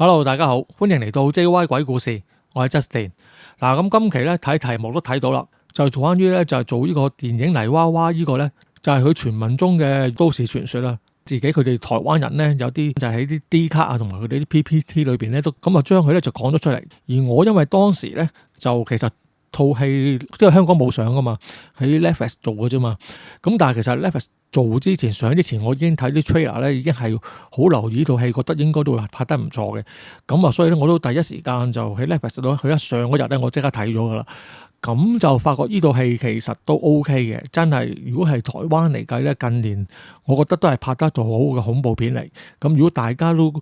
Hello，大家好，歡迎嚟到 JY 鬼故事，我係 Justin。咁今期咧睇題目都睇到啦，就做關於咧就係做呢個電影泥娃娃呢個咧，就係佢傳聞中嘅都市傳說啦。自己佢哋台灣人咧有啲就喺啲 D 卡啊，同埋佢哋啲 PPT 裏邊咧都咁啊將佢咧就講咗出嚟。而我因為當時咧就其實套戲即係香港冇上噶嘛，喺 Netflix 做嘅啫嘛。咁但係其實 Netflix 做之前上之前，我已經睇啲 trailer 咧，已經係好留意呢套戲，覺得應該都會拍得唔錯嘅。咁啊，所以咧我都第一時間就喺 Netflix 度，佢一上嗰日咧，我即刻睇咗噶啦。咁就發覺呢套戲其實都 OK 嘅，真係如果係台灣嚟計咧，近年我覺得都係拍得到好嘅恐怖片嚟。咁如果大家都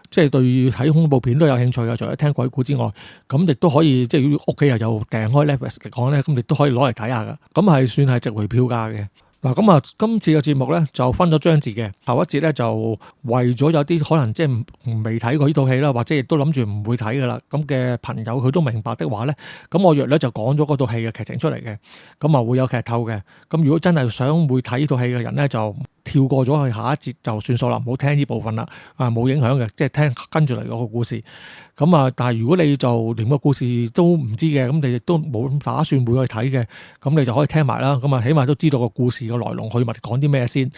即係對睇恐怖片都有興趣嘅，除咗聽鬼故之外，咁亦都可以即係如果屋企又有訂開 Netflix 嚟講咧，咁亦都可以攞嚟睇下噶。咁係算係值回票價嘅。嗱，咁啊，今次嘅節目咧就分咗章節嘅。頭一節咧就為咗有啲可能即係未睇過呢套戲啦，或者亦都諗住唔會睇噶啦，咁嘅朋友佢都明白的話咧，咁我約咧就講咗嗰套戲嘅劇情出嚟嘅，咁啊會有劇透嘅。咁如果真係想會睇呢套戲嘅人咧，就跳過咗去下一節就算數啦，唔好聽呢部分啦，冇影響嘅，即係聽跟住嚟嗰個故事。咁啊，但係如果你就連個故事都唔知嘅，咁你亦都冇打算會去睇嘅，咁你就可以聽埋啦。咁啊，起碼都知道個故事嘅來龍去脈講啲咩先。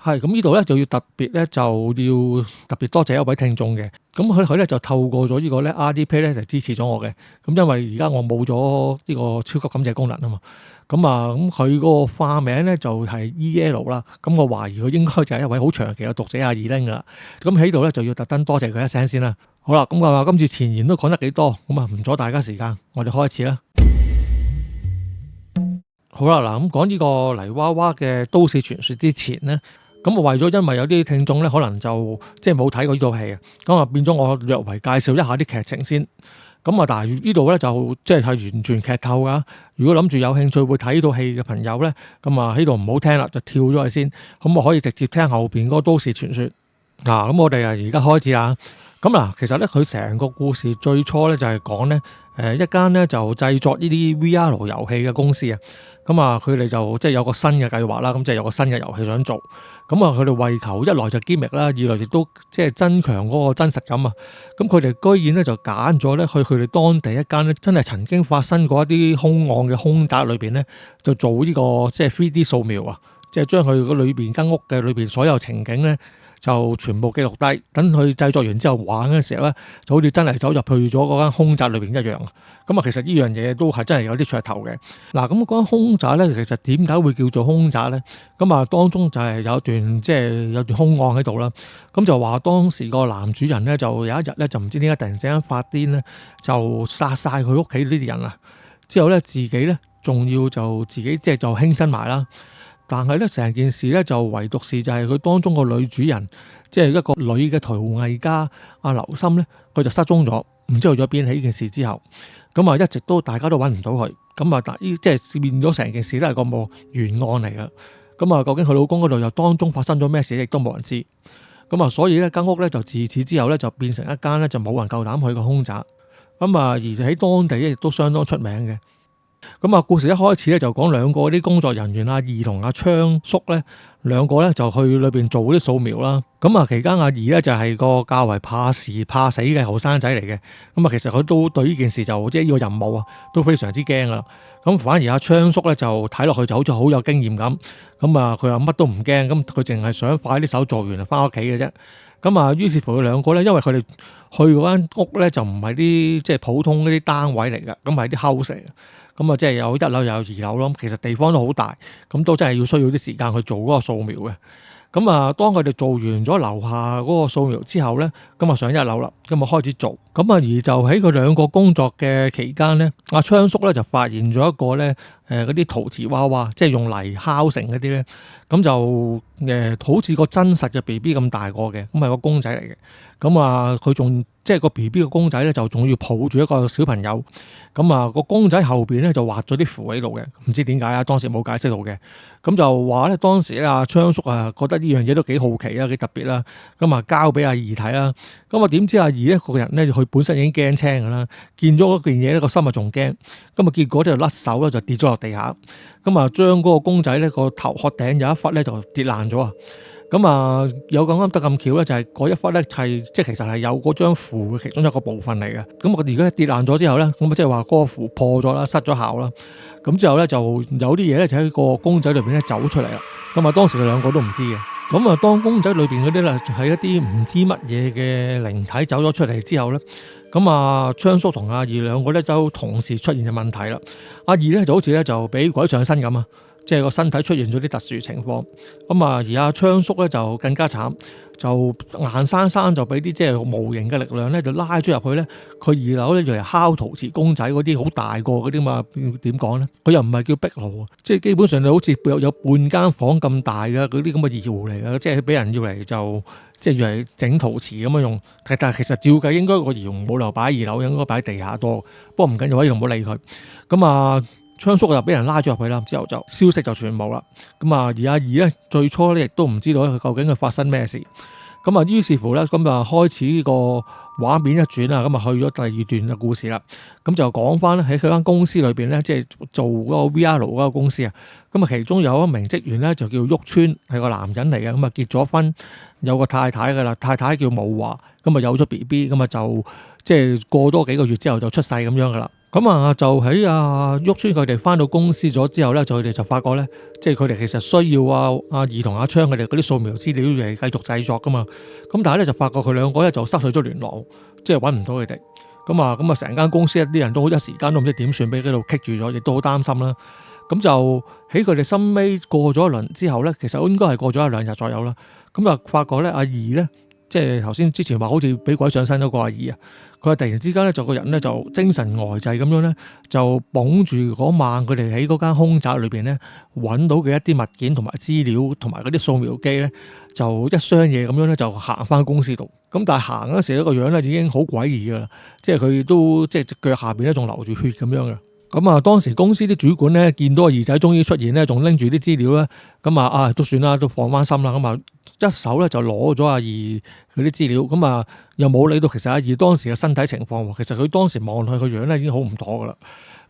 係咁呢度咧就要特別咧就要特別多謝一位聽眾嘅。咁佢咧就透過咗呢個咧 RDPay 咧嚟支持咗我嘅。咁因為而家我冇咗呢個超級感謝功能啊嘛。咁佢個化名咧就係 EL 啦。咁我懷疑佢應該就係一位好長期嘅讀者阿二拎噶啦。咁喺度咧就要特登多謝佢一聲先啦。好啦，咁今次前言都講得幾多，咁啊唔阻大家時間，我哋開始啦。好啦，嗱咁講呢個泥娃娃嘅都市傳說之前咧，咁我為咗因為有啲聽眾咧可能就即係冇睇過呢套戲啊，咁啊變咗我略為介紹一下啲劇情先。咁但係呢度咧就即係完全劇透噶。如果諗住有興趣會睇呢套戲嘅朋友咧，咁啊喺度唔好聽啦，就跳咗去先。咁我可以直接聽後邊嗰個都市傳說。咁我哋而家開始啊。咁其實咧佢成個故事最初咧就係講咧，一間咧就製作呢啲 VR 遊戲嘅公司啊。佢哋就即係有個新嘅計劃啦，咁即係有個新嘅遊戲想做。佢哋為求一來就gimmick啦，二來亦都即係增強嗰個真實感啊。咁佢哋居然咧就揀咗咧去佢哋當地一間咧真係曾經發生過一啲兇案嘅兇宅裏邊咧，就做呢個即係 3D 掃描啊，即係將佢個裏邊間屋嘅裏邊所有情景咧，就全部記錄低，等佢製作完之後玩嘅時候咧，就好似真係走入去咗嗰間兇宅裏邊一樣。其實呢樣嘢都係真係有啲噱頭嘅。嗱，咁嗰間兇宅咧，其實點解會叫做兇宅咧？當中就係有段即係有段兇案喺度啦。咁就話當時個男主人咧，就有一日咧，就唔知點解突然之間發癲咧，就殺晒佢屋企呢啲人啊。之後咧，自己咧仲要就自己即係就輕生埋啦。但係咧，成件事咧就唯獨是就係佢當中個女主人，即係一個女嘅陶藝家阿劉心咧，佢就失蹤咗，唔知去咗邊。喺呢件事之後，一直都大家都揾唔到佢，即係變咗成件事都係個冇懸案嚟㗎。究竟佢老公嗰度又當中發生咗咩事，亦都冇人知。所以咧間屋咧就自此之後咧就變成一間咧就冇人夠膽去嘅兇宅。而喺當地亦都相當出名嘅。故事一開始咧就講兩個啲工作人員阿二同阿昌叔咧，兩個咧就去裏邊做啲掃描啦。期間阿二咧就係個較為怕事怕死嘅後生仔嚟嘅。其實佢都對呢件事就即係呢個任務啊，都非常之驚啦。反而阿昌叔咧就睇落去就好似好有經驗咁。佢又乜都唔驚，佢淨係想快啲手做完就翻屋企嘅啫。於是乎佢兩個咧，因為佢哋去嗰間屋咧就唔係啲即係普通嗰啲單位嚟嘅，係啲 house 嚟嘅。即係有一樓又有二樓咯，其實地方都好大，都真係要需要啲時間去做嗰個掃描嘅。當佢哋做完咗樓下嗰個掃描之後咧，上一樓啦，開始做。而就喺佢兩個工作嘅期間咧，阿昌叔咧就發現咗一個咧嗰啲陶瓷娃娃，即係用泥敲成嗰啲咧，就好似個真實嘅 BB 咁大個嘅，係個公仔嚟嘅。佢仲即係個 BB 嘅公仔咧，就仲要抱住一個小朋友。個公仔後邊咧就畫咗啲符喺度嘅，唔知點解啊，當時冇解釋到嘅。就話咧當時咧阿昌叔覺得呢樣嘢都幾好奇啊，幾特別啦。交俾阿二睇啦。點知阿二咧個人咧佢本身已經驚青噶啦，見咗嗰件嘢咧個心仲驚。結果就甩手咧就跌咗落地下。將嗰個公仔咧個頭殼頂有一忽咧就跌爛咗啊。咁啊，有咁啱得咁巧咧，就係嗰一忽咧係即係其實係有嗰張符嘅其中一個部分嚟嘅。咁我而家跌爛咗之後咧，咁即係話嗰個符破咗啦，失咗效啦。咁之後咧就有啲嘢咧就喺個公仔裏邊咧走出嚟啦。咁啊當時佢兩個都唔知嘅。咁啊當公仔裏邊嗰啲咧係一啲唔知乜嘢嘅靈體走咗出嚟之後咧，咁啊昌叔同阿二兩個咧就同時出現嘅問題啦。阿二咧就好似咧就俾鬼上身咁啊！即係個身體出現咗啲特殊情況，咁啊而阿昌叔咧就更加慘，就硬生生就俾啲即係無形嘅力量咧就拉咗入去咧，佢二樓咧就嚟敲陶瓷公仔嗰啲好大個嗰啲嘛，點講咧？佢又唔係叫壁爐，即係基本上你好似有半間房咁大嘅嗰啲咁嘅窯嚟嘅，即係俾人要嚟就即係要嚟整陶瓷咁樣用，但係其實照計應該個窯冇留擺喺二樓，應該擺喺地下多，不過唔緊要，可以唔好理佢，咁啊。昌叔就俾人拉咗入去啦，之後就消息就全無啦。咁啊，而阿二咧最初咧亦都唔知道佢究竟佢發生咩事。咁啊，於是乎咧，咁啊開始個畫面一轉啊，咁啊去咗第二段嘅故事啦。咁就講翻咧喺佢間公司裏邊咧，即係做嗰個 VR 嗰個公司啊。咁啊，其中有一名職員咧就叫鬱川，係個男人嚟嘅。咁啊結咗婚，有個太太噶啦，太太叫武華。咁啊有咗 BB，咁啊就即係過多幾個月之後就出世咁樣噶啦。咁啊，就喺阿鬱川佢哋翻到公司咗之後咧，佢哋就發覺咧，即係佢哋其實需要阿二同阿昌佢哋嗰啲掃描資料嚟繼續製作噶嘛。咁但係咧就發覺佢兩個咧就失去咗聯絡，即係揾唔到佢哋。咁啊，成間公司啲人都好一時間都唔知點算，俾佢度棘住咗，亦都好擔心啦。咁就喺佢哋心尾過咗一輪之後咧，其實應該係過咗一兩日左右啦。咁啊，發覺咧阿二咧，即係頭先之前話好似俾鬼上身嗰個阿二啊。佢突然之間咧，就個人咧就精神呆滯咁樣咧，就綁住嗰晚佢哋喺嗰間空宅裏邊咧揾到嘅一啲物件同埋資料同埋嗰啲掃描機咧，就一箱嘢咁樣咧就行翻公司度。咁但係行嗰時咧個樣咧已經好詭異噶啦，即係佢都即係隻腳下邊咧仲流住血咁樣嘅。咁啊，當時公司啲主管咧見到個二仔終於出現咧，仲拎住啲資料咧，咁啊都算啦，都放翻心啦。咁啊一手咧就攞咗阿二佢啲資料，咁啊又冇理到其實阿二當時嘅身體情況。其實佢當時望落去個樣咧已經好唔妥噶啦。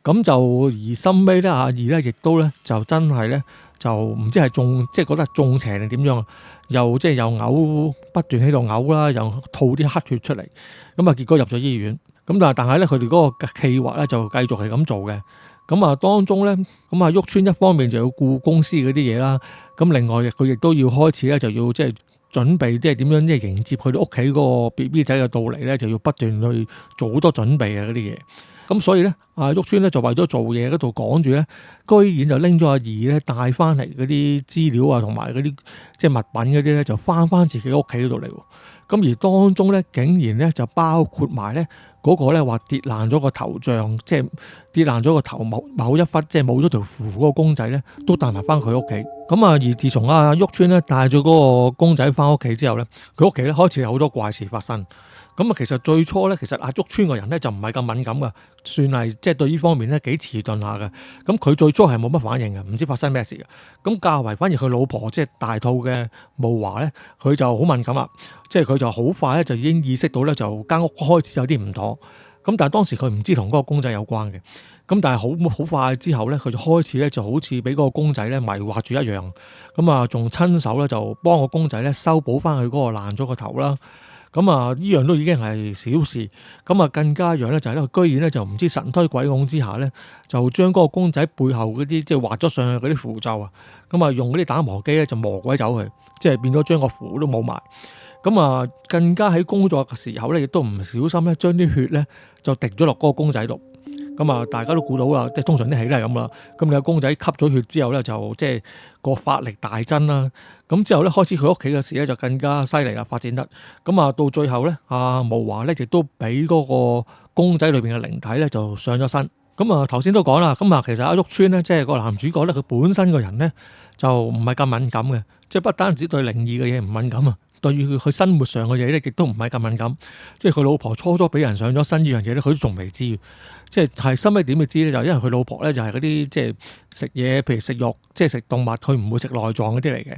咁就而深尾咧阿二咧亦都咧就真係咧就唔知係中即係覺得中邪定點樣啊？又即係又嘔，不斷喺度嘔啦，又吐啲黑血出嚟。咁啊結果入咗醫院。咁但係咧，佢哋嗰個計劃咧就繼續係咁做嘅。咁啊，當中咧，咁啊，鬱川一方面就要顧公司嗰啲嘢啦。咁另外佢亦都要開始咧，就要即係準備，即係點樣即係迎接佢哋屋企嗰個 BB 仔嘅到嚟咧，就要不斷去做好多準備嘅嗰啲嘢。咁所以咧，阿鬱川咧就為咗做嘢嗰度趕住咧，居然就拎咗阿二咧帶翻嚟嗰啲資料啊，同埋嗰啲即係物品嗰啲咧，就翻自己屋企嗰度嚟。咁而當中咧，竟然咧就包括埋咧嗰個咧話跌爛咗個頭像，即係跌爛咗個頭某一忽，即係冇咗條符嗰個公仔咧，都帶埋翻佢屋企。咁啊，而自從阿鬱川咧帶咗嗰個公仔翻屋企之後咧，佢屋企咧開始有好多怪事發生。咁啊，其實最初咧，其實阿鬱川個人咧就唔係咁敏感噶，算係即係對呢方面咧幾遲鈍下嘅。咁佢最初係冇乜反應嘅，唔知發生咩事嘅。咁較為反而佢老婆即係大肚嘅武華咧，佢就好敏感啦，即係佢就好快咧就已經意識到咧就間屋開始有啲唔妥。咁但係當時佢唔知同嗰個公仔有關嘅。咁但係好快之後咧，佢就開始咧就好似俾嗰個公仔咧迷惑住一樣。咁啊，仲親手咧就幫個公仔咧修補翻佢嗰個爛咗個頭啦。咁啊，呢樣都已經係小事。咁啊，更加一樣咧就係咧，佢居然咧就唔知神推鬼拱之下咧，就將嗰個公仔背後嗰啲即係畫咗上去嗰啲符咒啊，咁啊用嗰啲打磨機咧就磨鬼走佢，即係變咗將個符都冇埋。咁啊，更加喺工作嘅時候咧，亦都唔小心咧將啲血咧就滴咗落嗰個公仔度。咁啊，大家都估到啦，即係通常啲戲都係咁啦。咁你個公仔吸咗血之後咧，就即係個法力大增啦。咁之後咧，開始佢屋企嘅事咧就更加犀利啦，發展得。咁啊，到最後咧，阿武華咧亦都俾嗰個公仔裏邊嘅靈體咧就上咗身。咁啊，頭先都講啦，咁啊，其實阿鬱川咧，即係個男主角咧，佢本身個人咧就唔係咁敏感嘅，即係不單止對靈異嘅嘢唔敏感啊，對於佢生活上嘅嘢咧，亦都唔係咁敏感。即係佢老婆初俾人上咗身呢樣嘢咧，佢都仲未知。即係收尾點會知咧？就因為佢老婆咧就係嗰啲即係食嘢，譬如食肉，即係食動物，佢唔會食內臟嗰啲嚟嘅。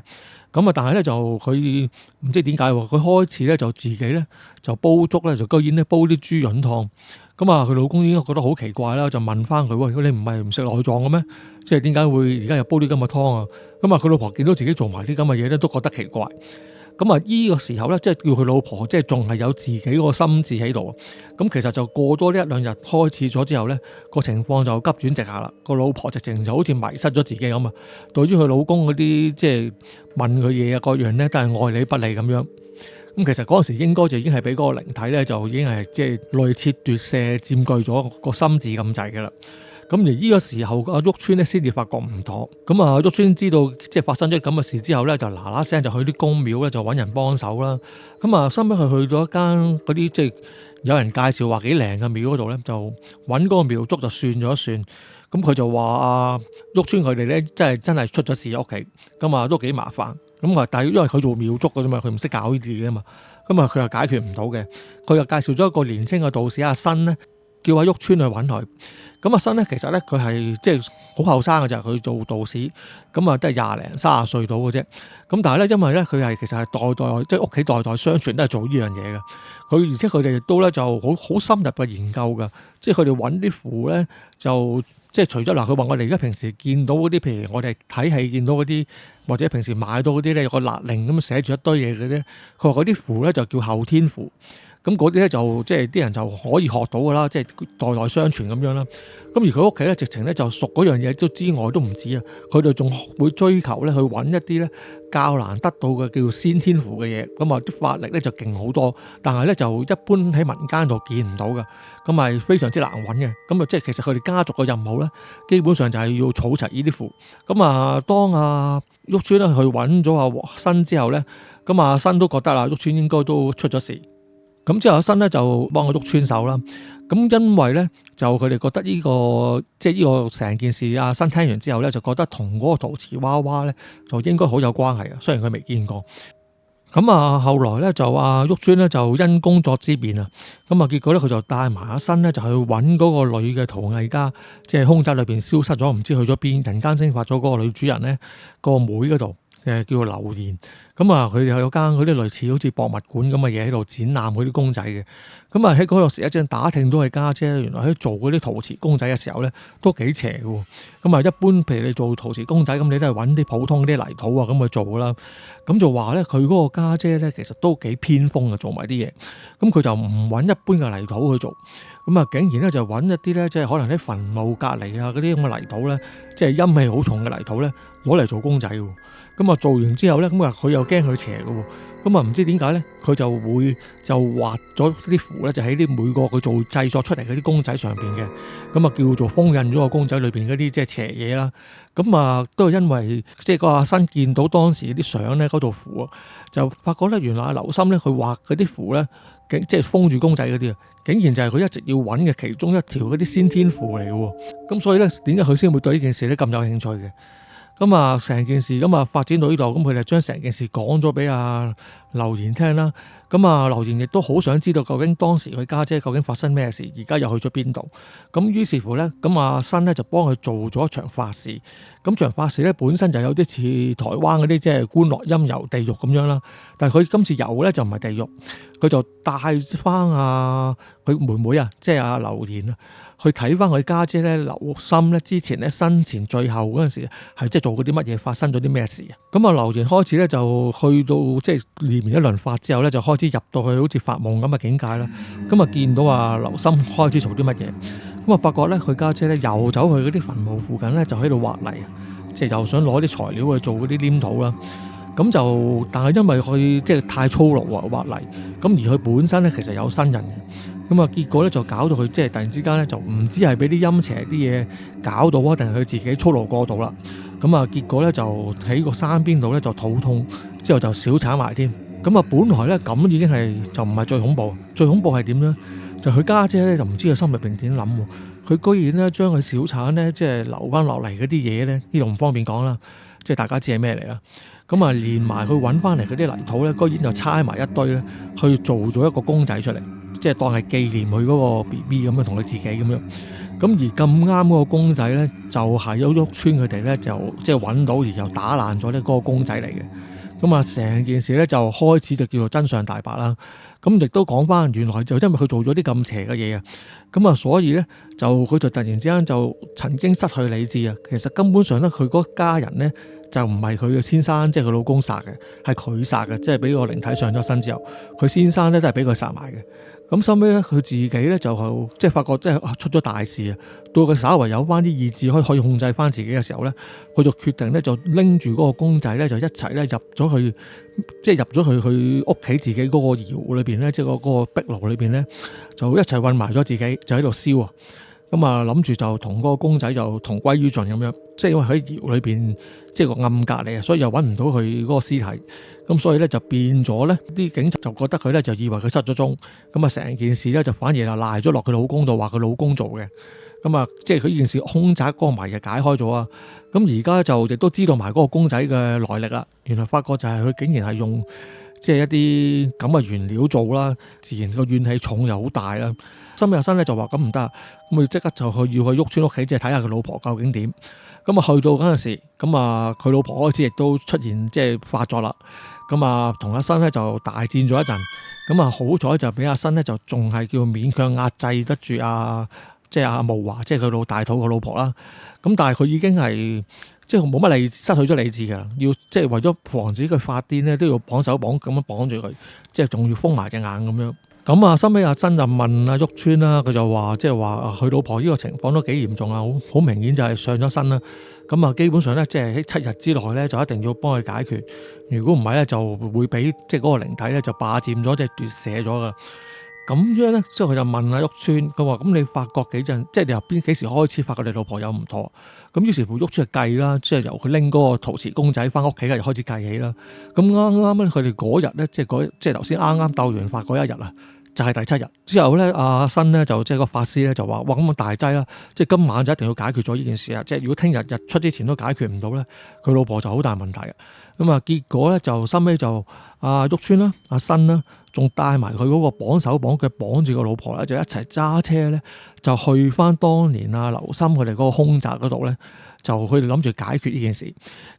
咁啊，但係咧就佢唔知點解喎，佢開始咧就自己咧就煲粥咧，就居然咧煲啲豬潤湯。咁啊，佢老公應該覺得好奇怪啦，就問翻佢：喂，你唔係唔食內臟嘅咩？即係點解會而家又煲啲咁嘅湯啊？咁啊，佢老婆見到自己做埋啲咁嘅嘢咧，都覺得奇怪。咁啊，依個時候咧，即係叫佢老婆，即係仲係有自己個心智喺度。咁其實就過多呢一兩日開始咗之後咧，個情況就急轉直下啦。個老婆直情就好似迷失咗自己咁啊。對於佢老公嗰啲即係問佢嘢啊各樣咧，都係愛理不理咁樣。咁其實嗰陣時應該就已經係俾嗰個靈體咧，就已經係即係類似奪舍佔據咗個心智咁滯嘅啦。咁而呢個時候，阿旭川咧先至發覺唔妥。咁啊，旭川知道即係發生咗咁嘅事之後咧，就嗱嗱聲就去啲宮廟咧，就揾人幫手啦。咁啊，收尾佢去到一間嗰啲即係有人介紹話幾靚嘅廟嗰度咧，就揾嗰個廟祝就算咗算。咁佢就話啊，旭川佢哋咧真係出咗事屋企，咁啊都幾麻煩。咁啊，但係因為佢做廟祝嘅啫嘛，佢唔識搞呢啲嘢啊嘛，咁啊佢又解決唔到嘅。佢又介紹咗一個年青嘅道士阿新咧，叫阿旭川去揾佢。咁阿新咧，其實咧佢係即係好後生嘅就係佢做道士，咁啊都係20零30歲到嘅啫。咁但係咧，因為咧佢係其實係代代即係屋企代代相傳都係做呢樣嘢嘅。佢而且佢哋亦都咧就好深入嘅研究㗎，即係佢哋揾啲符咧就即係除咗嗱，佢話我哋而家平時見到嗰啲，譬如我哋睇戲見到嗰啲，或者平時買到嗰啲咧有個勒令咁寫住一堆嘢嘅咧，佢話嗰啲符咧就叫後天符。咁嗰啲咧就即係啲人就可以學到㗎啦，即係代代相傳咁樣啦。咁而佢屋企咧直情咧就熟嗰樣嘢都之外都唔止啊，佢哋仲會追求咧去揾一啲咧較難得到嘅叫做先天符嘅嘢。咁啊啲法力咧就勁好多，但係咧就一般喺民間度見唔到嘅，咁係非常之難揾嘅。咁啊即係其實佢哋家族嘅任務咧，基本上就係要儲齊呢啲符。咁啊當阿旭川咧去揾咗阿新之後咧，咁阿新都覺得啦，旭川應該都出咗事。咁之後阿新咧就幫我旭川手啦。咁因為咧就佢哋覺得呢個即係呢個成件事，阿新聽完之後咧就覺得同嗰個陶瓷娃娃咧就應該好有關係啊。雖然佢未見過。咁啊後來咧就阿旭川咧就因工作之便啊，咁啊結果咧佢就帶埋阿新咧就去揾嗰個女嘅陶藝家，即係凶宅裏邊消失咗，唔知去咗邊，人間蒸發咗嗰個女主人咧個妹嗰度。叫做劉賢。咁啊佢哋有間嗰啲類似好似博物館咁嘅嘢喺度展覽嗰啲公仔嘅。咁啊喺嗰度時一陣打聽到係家姐，原來喺做嗰啲陶瓷公仔嘅時候咧都幾邪嘅。咁啊一般譬如你做陶瓷公仔咁，你都係揾啲普通啲泥土啊咁去做啦。咁就話咧佢嗰個家姐咧其實都幾偏鋒嘅，做埋啲嘢。咁佢就唔揾一般嘅泥土去做。咁啊竟然咧就揾一啲咧即係可能喺墳墓隔離啊嗰啲咁嘅泥土咧，即係陰氣好重嘅泥土咧攞嚟做公仔喎。咁啊做完之後咧，咁啊佢又驚佢邪嘅喎，咁啊唔知點解咧，佢就會就畫咗啲符咧，就喺啲每個佢做製作出嚟嗰啲公仔上邊嘅，咁啊叫做封印咗個公仔裏邊嗰啲即係邪嘢啦。咁啊都係因為即係個阿新見到當時啲相咧嗰度符啊，就發覺咧原來阿劉心咧佢畫嗰啲符咧，即係封住公仔嗰啲啊，竟然就係佢一直要揾嘅其中一條嗰啲先天符嚟嘅喎。咁所以咧點解佢先會對呢件事咧咁有興趣嘅？咁啊，成件事咁啊發展到呢度，咁佢哋將成件事講咗俾阿劉賢聽啦。咁啊，劉賢亦都好想知道究竟當時佢家姐究竟發生咩事，而家又去咗邊度。咁於是乎咧，咁阿新咧就幫佢做咗一場法事。咁場法事咧本身就有啲似台灣嗰啲即係觀落陰遊地獄咁樣啦。但係佢今次遊咧就唔係地獄，佢就帶翻佢妹妹啊，即係阿劉賢啊，去睇翻佢家姐咧劉心咧之前咧生前最後嗰陣時係即係做過啲乜嘢，發生咗啲咩事啊？咁啊劉賢開始咧就去到即係練完一輪法之後咧，就開始入到去好似發夢咁嘅境界啦。咁啊見到啊劉心開始做啲乜嘢，咁啊發覺咧佢家姐咧又走去嗰啲墳墓附近咧就喺度挖泥，即係又想攞啲材料去做嗰啲黏土啦。咁就但係因為佢即係太粗魯啊挖泥，咁而佢本身咧其實有新人嘅，咁啊結果咧就搞到佢即係突然之間咧就唔知係俾啲陰邪啲嘢搞到啊，定係佢自己粗魯過度啦。咁啊結果咧就喺個山邊度咧就肚痛，之後就小產埋添。咁啊本來咧咁已經係就唔係最恐怖，最恐怖係點咧？就佢家姐咧就唔知佢心入邊點諗喎，佢居然咧將佢小產咧即係留翻落嚟嗰啲嘢咧，呢度唔方便講啦，即係大家知係咩嚟啦。咁啊連埋佢揾翻嚟嗰啲泥土咧，居然就猜埋一堆咧，去做咗一個公仔出嚟，即係當係紀念佢嗰個 BB 咁樣，同佢自己咁樣。咁而咁啱嗰個公仔咧，就係有鬱村佢哋咧就即係揾到而又打爛咗咧嗰個公仔嚟嘅。咁啊，成件事咧就開始就叫做真相大白啦。咁亦都講翻，原來就因為佢做咗啲咁邪嘅嘢啊，咁啊，所以咧就佢就突然之間就曾經失去理智啊。其實根本上咧，佢嗰家人咧就唔係佢嘅先生，即係佢老公殺嘅，係佢殺嘅，即係俾個靈體上咗身之後，佢先生咧都係俾佢殺埋嘅。咁收尾咧，佢自己咧就即係發覺即係出咗大事啊！到佢稍為有翻啲意志可以控制翻自己嘅時候咧，佢就決定咧就拎住嗰個公仔咧就一齊咧入咗去，即係入咗去佢屋企自己嗰個窯裏邊咧，即係嗰個壁爐裏邊咧，就一齊混埋咗自己，就喺度燒啊！咁啊諗住就同嗰個公仔就同歸於盡咁樣，即係因為喺窯裏邊即係個暗格嚟啊，所以又揾唔到佢嗰個屍體。咁所以咧就變咗咧，啲警察就覺得佢咧就以為佢失咗蹤，咁啊成件事咧就反而就賴咗落佢老公度，話佢老公做嘅。咁啊即係佢呢件事兇宅嗰個謎就解開咗啊！咁而家就亦都知道埋嗰個公仔嘅來歷啦。原來發覺就係佢竟然係用即係一啲咁嘅原料做啦，自然個怨氣重又好大啦。心有新咧就話咁唔得，咁佢即刻就去要去鬱村屋企，即係睇下佢老婆究竟點。咁啊去到嗰陣時，咁啊佢老婆開始亦都出現即係發作啦。咁啊同阿新咧就大戰咗一陣，咁啊好彩就俾阿新咧就仲係叫勉強壓制得住即係阿慕華，即係佢老大肚個老婆啦。咁但係佢已經係即係冇乜理，失去咗理智㗎啦。要即係為咗防止佢發癲咧，都要綁手綁咁樣綁住佢，即係仲要封埋隻眼咁樣。咁啊，收尾阿新就問阿鬱村啦，佢就話即係話佢老婆呢個情況都幾嚴重啊，好明顯就係上咗身啦。咁啊，基本上咧即係喺7日之內咧就一定要幫佢解決，如果唔係咧就會俾即係嗰個靈體咧就霸佔咗，即係奪舍咗噶。咁樣咧，之後佢就問阿鬱村，佢話：咁你發覺幾陣，即係你由幾時開始發覺你老婆有唔妥？咁於是乎鬱村就計啦，即係由佢拎嗰個陶瓷公仔翻屋企嘅就開始計起啦。咁啱啱咧，佢哋嗰日咧，即係頭先啱啱鬥完法嗰一日啊，就係第7日之後咧，阿新咧就即係個法師咧就話：哇，咁啊大劑啦！即係今晚就一定要解決咗呢件事啊！即係如果聽日日出之前都解決唔到咧，佢老婆就好大問題啊！咁啊，結果咧就收尾就阿鬱村啦、阿新啦，仲帶埋佢嗰個綁手綁腳綁住個老婆咧，就一齊揸車咧，就去翻當年阿劉森佢哋嗰個凶宅嗰度咧，就佢哋諗住解決呢件事。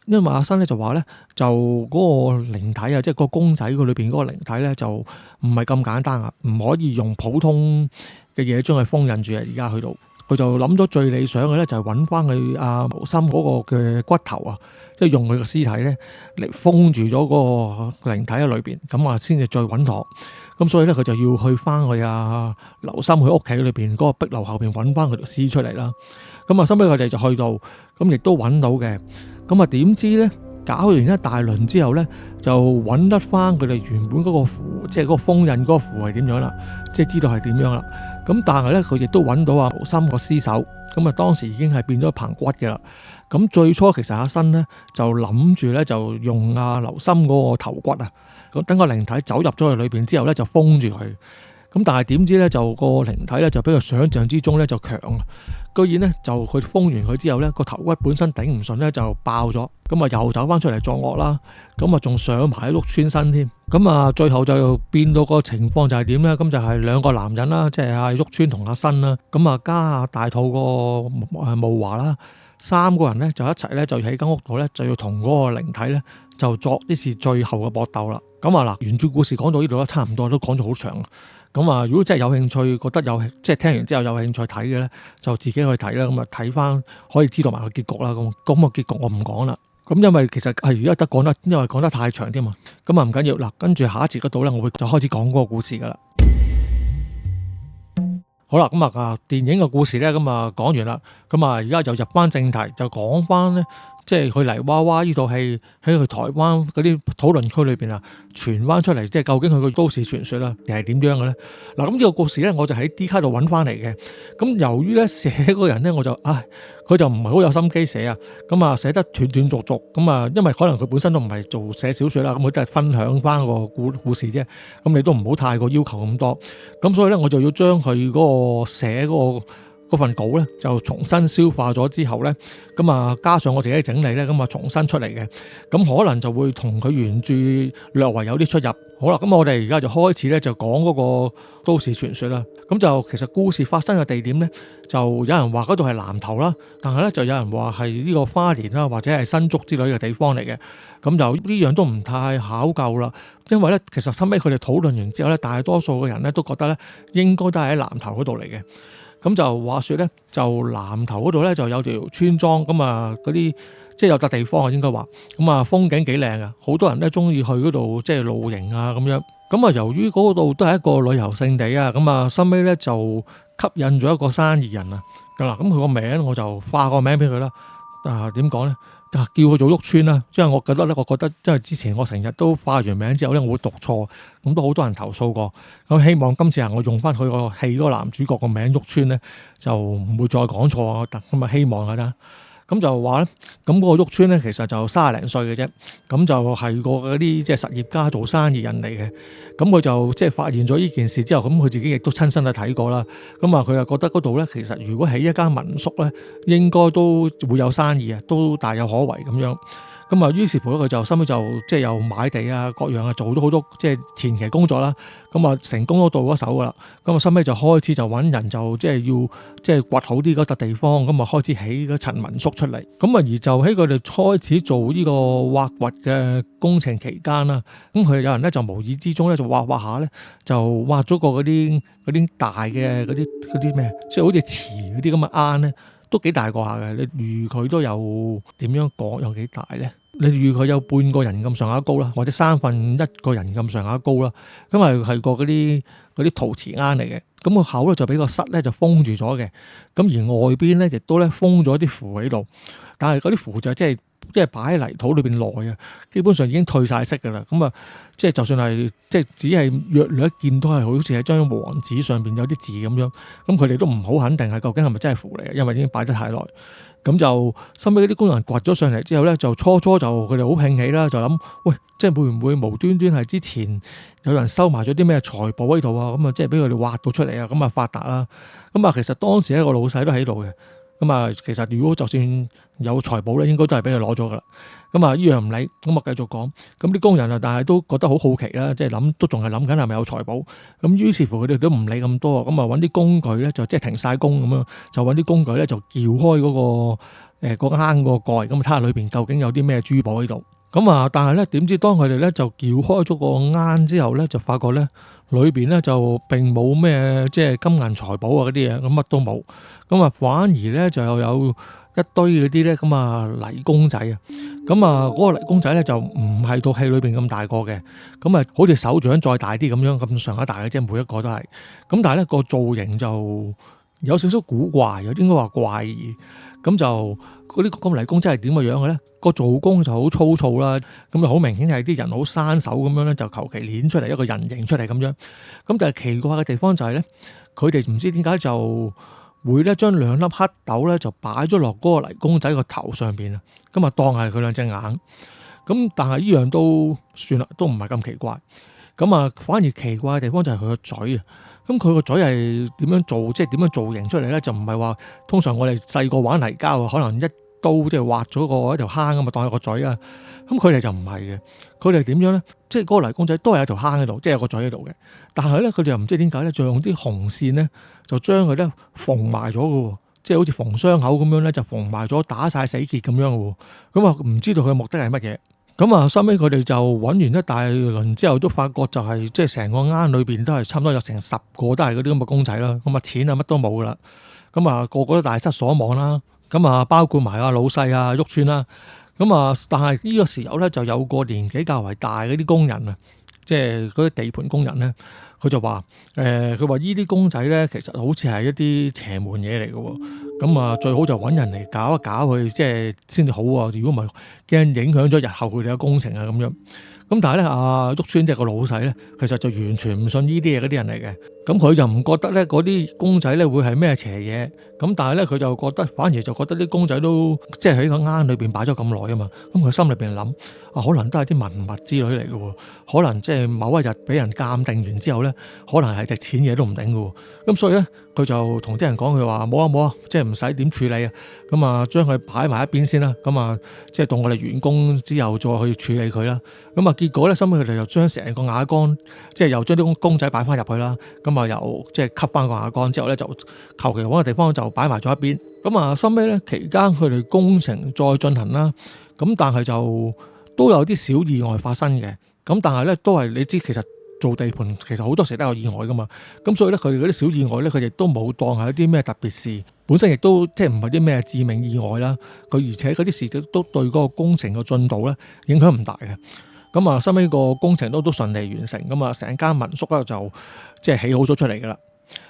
因為阿新咧就話咧，就嗰個靈體啊，即係個公仔佢裏邊嗰個靈體咧，就唔係咁簡單啊，唔可以用普通嘅嘢將佢封印住啊！而家去到。佢就諗咗最理想嘅咧，就係揾翻佢阿劉森嗰個嘅骨頭啊，即係用佢個屍體咧嚟封住咗嗰個靈體喺裏邊，咁啊先至最穩妥。咁所以咧，佢就要去翻去阿劉森佢屋企裏邊嗰個壁樓後邊揾翻佢條屍出嚟啦。咁啊，收尾佢哋就去到，咁亦都揾到嘅。咁啊，點知咧搞完一大輪之後咧，就揾得翻佢哋原本嗰個符，即係嗰個封印嗰個符係點樣啦，即係知道係點樣啦。咁但係咧，佢亦都揾到阿劉森個屍首，咁啊當時已經係變咗棚骨嘅啦。咁最初其實阿新咧就諗住咧就用阿劉森嗰個頭骨啊，咁等個靈體走入咗去裏邊之後咧就封住佢。咁但係點知咧就個靈體咧就比佢想象之中咧就強，居然咧就佢封完佢之後咧個頭骨本身頂唔順咧就爆咗，咁啊又走翻出嚟作惡啦，咁啊仲上埋喺鬱村身添，咁啊最後就變到個情況就係點咧？咁就係兩個男人啦，即係阿鬱村同阿新啦，咁啊加阿大肚個慕華啦，3個人咧就一齊咧就喺間屋度咧就要同嗰個靈體咧就作呢次最後嘅搏鬥啦。咁啊嗱，原著故事講到呢度咧，差唔多都講咗好長。咁啊，如果真係有興趣，覺得即係聽完之後有興趣睇嘅咧，就自己去睇啦。咁啊，睇翻可以知道埋個結局啦。咁個結局我唔講啦。咁因為其實係而家得講得，因為講得太長添嘛。咁啊唔緊要嗱，跟住下一節嗰度咧，我會就開始講嗰個故事噶啦。好啦，咁啊電影嘅故事咧，咁啊講完啦。咁啊而家就入翻正題，就講翻咧。即係佢泥娃娃呢套戲喺佢台灣嗰啲討論區裏邊啊，傳翻出嚟，即係究竟佢個都市傳說啦，定係點樣嘅咧？嗱，咁呢個故事咧，我就喺 D 卡度揾翻嚟嘅。咁由於咧寫嗰個人咧，我就佢就唔係好有心機寫啊，咁啊寫得斷斷續續，咁啊因為可能佢本身都唔係做寫小說啦，咁佢都係分享翻個故事啫。咁你都唔好太過要求咁多。咁所以咧，我就要將佢嗰個寫嗰嗰份稿咧就重新消化咗之後咧，咁啊加上我自己整理咧，咁啊重新出嚟嘅，咁可能就會同佢原著略為有啲出入。好啦，咁我哋而家就開始咧就講嗰個都市傳說啦。咁就其實故事發生嘅地點咧，就有人話嗰度係南頭啦，但係咧就有人話係呢個花蓮啦，或者係新竹之類嘅地方嚟嘅。咁就呢樣都唔太考究啦，因為咧其實後尾佢哋討論完之後咧，大多數嘅人咧都覺得咧應該都係喺南頭嗰度嚟嘅。咁就話說咧，就南頭嗰度咧就有條村莊，咁啊嗰啲即係有笪地方啊，應該話咁啊風景幾靚啊，好多人咧中意去嗰度即係露營啊咁樣。咁啊由於嗰度都係一個旅遊勝地啊，咁啊後尾咧就吸引咗一個生意人啊。嗱，咁佢個名我就化個名俾佢啦。點講咧？叫佢做旭川啦，因為我覺得因為之前我成日都化完名之後咧，我會讀錯，咁都好多人投訴過。咁希望今次我用翻佢個戲嗰個男主角個名旭川咧，就唔會再講錯啊！咁啊希望㗎啦。咁就話咧，咁嗰個旭川咧其實就30零歲嘅啫，咁就係個嗰啲即係實業家做生意人嚟嘅。咁佢就即係發現咗呢件事之後，咁佢自己亦都親身去睇過啦。咁啊，佢又覺得嗰度咧，其實如果起一間民宿咧，應該都會有生意啊，都大有可為咁樣。咁啊，於是乎咧，佢就收尾就即係又買地啊，各樣啊，做咗好多即係前期工作啦。咁啊，成功都到咗手噶啦。咁啊，收尾就開始就揾人就即係要即係掘好啲嗰笪地方，咁啊開始起嗰層民宿出嚟。咁啊，而就喺佢哋開始做呢個挖掘嘅工程期間啦，咁佢有人咧就無意之中咧就挖下咧，就挖咗個嗰啲大嘅嗰啲咩，即係好似池嗰啲咁嘅罌咧，都幾大個下嘅。你預佢都有點樣講有幾大咧？你預佢有半個人咁上下高啦，或者1/3個人咁上下高啦。咁係個嗰啲陶瓷罌嚟嘅。咁個口咧就俾個塞咧就封住咗嘅。咁而外邊咧亦都咧封咗啲符喺度。但係嗰啲符就即係擺喺泥土裏邊耐啊，基本上已經褪晒色㗎啦。咁啊，即係就算係即係只係約略一見都係好似喺張黃紙上邊有啲字咁樣。咁佢哋都唔好肯定係究竟係咪真係符嚟嘅，因為已經擺得太耐。咁就收尾嗰啲工人掘咗上嚟之後咧，就初就佢哋好興起啦，就諗喂，即係會唔會無端端係之前有人收埋咗啲咩財寶喺度啊？咁啊，即係俾佢哋挖到出嚟啊，咁啊發達啦。咁啊，其實當時一個老細都喺度嘅。咁啊，其實如果就算有財寶咧，應該都係俾佢攞咗噶啦。咁啊，依樣唔理，咁啊繼續講。咁啲工人啊，但係都覺得好好奇啦，即係諗都仲係諗緊係咪有財寶。咁於是乎佢哋都唔理咁多，咁啊揾啲工具咧，就即係停晒工咁樣，就揾啲工具咧就撬開嗰個罌個蓋，咁啊睇下裏邊究竟有啲咩珠寶喺度。咁啊，但係咧點知當佢哋咧就撬開咗個罌之後咧，就發覺咧裏邊咧就並冇咩即係金銀財寶啊嗰啲嘢，咁乜都冇。咁啊反而咧就又有一堆嗰啲咧咁啊泥公仔啊。咁啊嗰個泥公仔咧就唔係到戲裏邊咁大個嘅，咁啊好似手掌再大啲咁樣咁上下大嘅，即係每一個都係。咁但係咧個造型就有少少古怪，應該話怪異。咁就嗰啲咁泥公仔係點嘅樣嘅咧？個做工就好粗糙啦，咁就好明顯係啲人好生手咁樣咧，就求其捏出嚟一個人形出嚟咁樣。咁但係奇怪嘅地方就係咧，佢哋唔知點解就會咧將2粒黑豆咧就擺咗落嗰個泥公仔個頭上邊啊，咁啊當係佢兩隻眼。咁但係呢樣都算啦，都唔係咁奇怪。咁啊反而奇怪嘅地方就係佢個嘴啊。咁佢個嘴係點樣做，即係點樣造型出嚟咧？就唔係話通常我哋細個玩泥膠啊，可能一刀即係挖咗一條坑咁啊，當係個嘴啊。咁佢哋就唔係嘅，佢哋點樣咧？即係嗰個泥公仔都係有條坑喺度，即係有個嘴喺度嘅。但係咧，佢哋又唔知點解咧，就用啲紅線咧，就將佢咧縫埋咗嘅喎，即係好似縫傷口咁樣咧，就縫埋咗，打晒死結咁樣嘅喎。咁啊，唔知道佢嘅目的係乜嘢。咁啊，收尾佢哋就揾完一大輪之後，都發覺就係即係成個罌裏邊都係差唔多有成10個都係嗰啲咁嘅公仔啦。咁啊，錢啊乜都冇噶啦。咁啊，個個都大失所望啦。咁啊，包括埋阿老細啊、旭川啦。咁啊，但係呢個時候咧，就有個年紀較為大嗰啲工人啊，即係嗰啲地盤工人咧，佢就話：佢話呢啲公仔咧，其實好似係一啲邪門嘢嚟嘅喎。咁啊，最好就揾人嚟搞一搞佢，即係先至好啊！如果唔係，驚影響咗日後佢哋嘅工程啊咁樣。咁但係咧，阿旭川即係個老細咧，其實就完全唔信呢啲嘢嗰啲人嚟嘅。咁佢就唔覺得咧嗰啲公仔咧會係咩邪嘢。咁但係咧，佢就覺得反而就覺得啲公仔都即係喺個罌裏邊擺咗咁耐啊嘛。咁佢心裏邊諗啊，可能都係啲文物之類嚟嘅喎。可能即係某一日俾人鑑定完之後咧，咧，可能係值錢嘢都唔定嘅。咁所以咧，佢就同啲人講，佢話冇啊，即係唔使點處理啊。咁啊，將佢擺埋一邊先啦。咁啊，即係到我哋完工之後再去處理佢啦。咁啊，結果咧，收尾佢哋就將成個瓦缸，即係又將啲公仔擺翻入去啦。咁啊，又即係吸翻個瓦缸之後咧，就求其揾個地方就擺埋咗一邊。咁啊，收尾咧期間佢哋工程再進行啦。咁但係就都有啲小意外發生嘅。咁但係咧都係你知，其實做地盤其實好多時都有意外噶嘛。咁所以咧佢哋嗰啲小意外咧，佢哋都冇當係一啲咩特別事，本身亦都即係唔係啲咩致命意外啦。佢而且嗰啲事都對嗰個工程嘅進度咧影響唔大嘅。咁啊，收尾個工程都順利完成。咁啊，成間民宿咧就即係起好咗出嚟噶啦。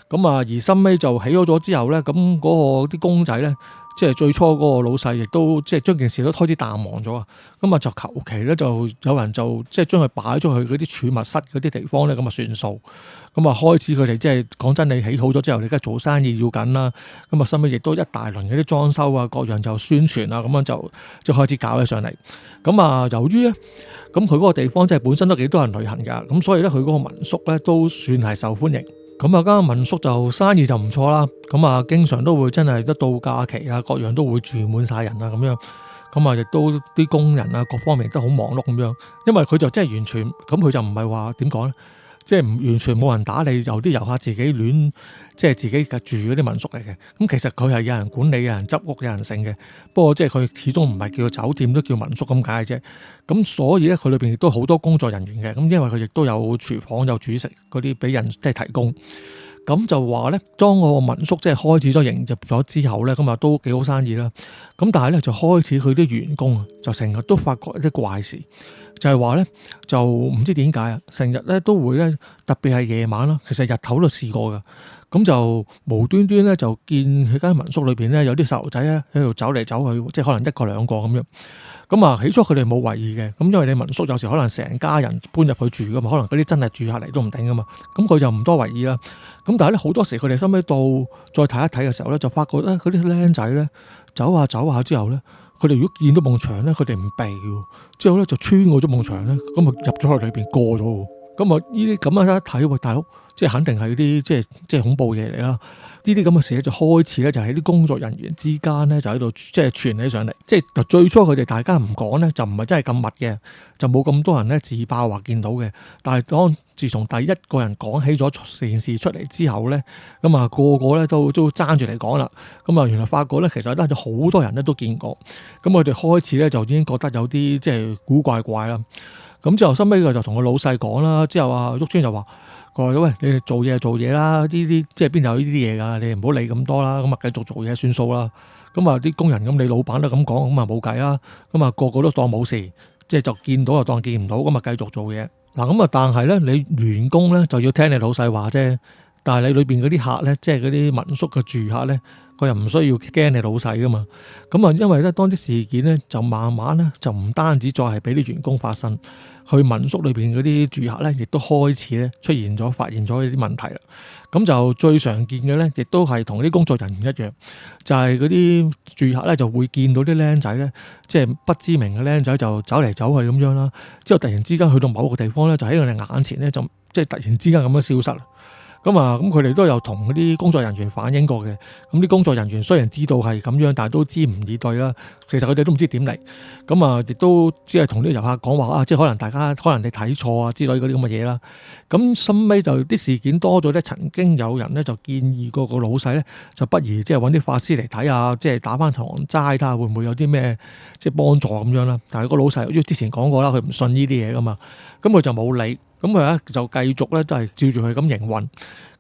咁啊，而收尾就起好咗之後咧，咁嗰個啲公仔咧，即係最初嗰個老細亦都即係將件事都開始淡忘咗啊。咁啊，就求其咧就有人就即係將佢擺咗去嗰啲儲物室嗰啲地方咧，咁啊算數。咁啊，開始佢哋即係講真，你起好咗之後，你而家做生意要緊啦。咁啊，收尾亦都一大輪嗰啲裝修啊，各樣就宣傳啊，咁樣就開始搞起上嚟。咁啊，由於咧，咁佢嗰個地方即係本身都幾多人旅行㗎，咁所以咧佢嗰個民宿咧都算係受歡迎。咁啊，間民宿就生意就唔錯啦。咁啊，經常都會真係一到假期啊，各樣都會住滿晒人啊，咁樣。咁啊，亦都啲工人啊，各方面都好忙碌咁樣。因為佢就真係完全，咁佢就唔係話點講咧，即係唔完全冇人打理，由啲遊客自己亂，即係自己住嗰啲民宿嚟嘅。咁其實佢係有人管理、有人執屋、有人剩嘅。不過即係佢始終唔係叫酒店，都叫民宿咁解啫。咁所以咧，佢裏邊亦都好多工作人員嘅。咁因為佢亦都有廚房、有煮食嗰啲俾人即係提供。咁就話咧，當個民宿即係開始咗營業咗之後咧，咁啊都幾好生意啦。咁但係咧就開始佢啲員工啊，就成日都發覺一啲怪事，就係話咧就唔知點解啊，成日咧都會咧，特別係夜晚啦，其實日頭都試過噶。咁就無端端咧就見喺間民宿裏邊咧有啲細路仔咧喺度走嚟走去，即係可能一個兩個咁樣。咁啊，起初佢哋冇懷疑嘅，咁因為你民宿有時可能成家人搬入去住噶嘛，可能嗰啲真係住客嚟都唔定噶嘛，咁佢就唔多懷疑啦。咁但係咧好多時佢哋收尾到再睇一睇嘅時候咧，就發覺咧嗰啲僆仔咧走下之後咧，佢哋如果見到埲牆咧，佢哋唔避喎，之後咧就穿過咗埲牆咧，咁啊入咗去裏邊過咗喎。咁啊呢啲咁樣一睇，喂大佬，即係肯定係啲即係恐怖嘢嚟啦。呢啲咁嘅事咧就開始咧就喺啲工作人員之間咧就喺度即係傳起上嚟。即係最初佢哋大家唔講咧，就唔係真係咁密嘅，就冇咁多人咧自爆話見到嘅。但係自從第一個人講起咗件事出嚟之後咧，咁啊個個咧都爭住嚟講啦。咁啊原來發覺咧其實咧就好多人咧都見過。咁佢哋開始咧就已經覺得有啲即係古怪怪啦。咁之後收尾佢就同個老細講啦。之後啊郁川就話：佢話喂，你哋做嘢啦，呢啲即係邊有呢啲嘢㗎？你唔好理咁多啦，咁啊繼續做嘢算數啦。咁啊啲工人咁，你老闆都咁講，咁啊冇計啦。咁啊個個都當冇事，即係就見到就當見唔到，咁啊繼續做嘢。嗱咁啊，但係咧你員工咧就要聽你老細話啫。但係你裏邊嗰啲客咧，即係嗰啲民宿嘅住客咧，佢又唔需要驚你老細噶嘛。咁啊，因為咧當啲事件咧就慢慢咧就唔單止再係俾啲員工發生，去民宿裏邊嗰啲住客咧，亦都開始咧出現咗發現咗呢啲問題啦。咁就最常見嘅咧，亦都係同啲工作人員一樣，就係嗰啲住客咧就會見到啲僆仔咧，即係不知名嘅僆仔就走嚟走去咁樣啦。之後突然之間去到某個地方咧，就喺佢哋眼前咧就即係突然之間咁樣消失啦。咁啊，咁佢哋都有同嗰啲工作人員反映過嘅。咁啲工作人員雖然知道係咁樣，但係都知唔以對啦。其實佢哋都唔知點嚟。咁啊，亦都只係同啲遊客講話啊，即係可能大家可能你睇錯啊之類嗰啲咁嘅嘢啦。咁收尾就啲事件多咗咧，曾經有人咧就建議過個老細咧，就不如即係揾啲法師嚟睇下，即係打翻堂齋睇下會唔會有啲咩即係幫助咁樣啦。但係個老細因為之前講過啦，佢唔信呢啲嘢噶嘛，咁佢就冇理。咁佢咧就繼續咧都係照住佢咁營運，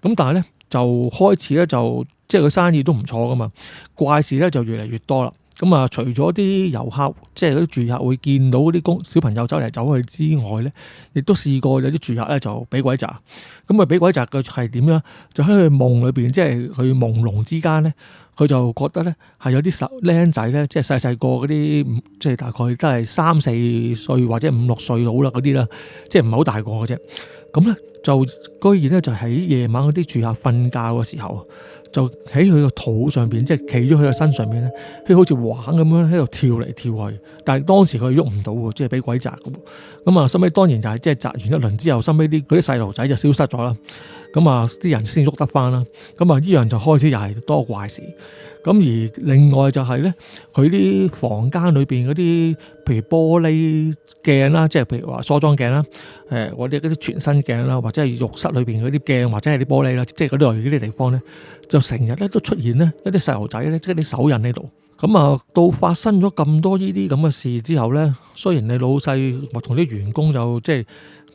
咁但係咧就開始咧就即係個生意都唔錯噶嘛，怪事咧就越嚟越多啦。咁啊，除咗啲遊客即係嗰啲住客會見到啲小朋友走嚟走去之外咧，亦都試過有啲住客咧就俾鬼砸。咁啊俾鬼砸嘅係點樣？就喺佢夢裏邊，即係佢朦朧之間咧，佢就覺得咧係有啲僆仔咧，即係細細個嗰啲，即係大概都係3、4歲或者5、6歲到啦嗰啲啦，即係唔係好大個嘅啫，咁咧就居然咧就喺夜晚嗰啲住客瞓覺嘅時候，就喺佢個肚上邊，即係企咗佢個身上邊咧，佢好似玩咁樣喺度跳嚟跳去。但係當時佢喐唔到喎，即係俾鬼擲嘅喎。咁啊，收尾當然就係即係擲完一輪之後，收尾嗰啲細路仔就消失咗啦。咁啊，啲人先喐得翻啦。咁啊，依樣就開始又係多怪事。咁而另外就係咧，佢啲房間裏邊嗰啲，譬如玻璃鏡啦，即係譬如話梳妝鏡啦，或者嗰啲全身鏡啦，或者係浴室裏邊嗰啲鏡，或者係啲玻璃啦，即係嗰啲地方咧，就成日咧都出現咧一啲細路仔咧，即係啲手印喺度。咁啊，到發生咗咁多呢啲咁嘅事之後咧，雖然你老細或同啲員工就即係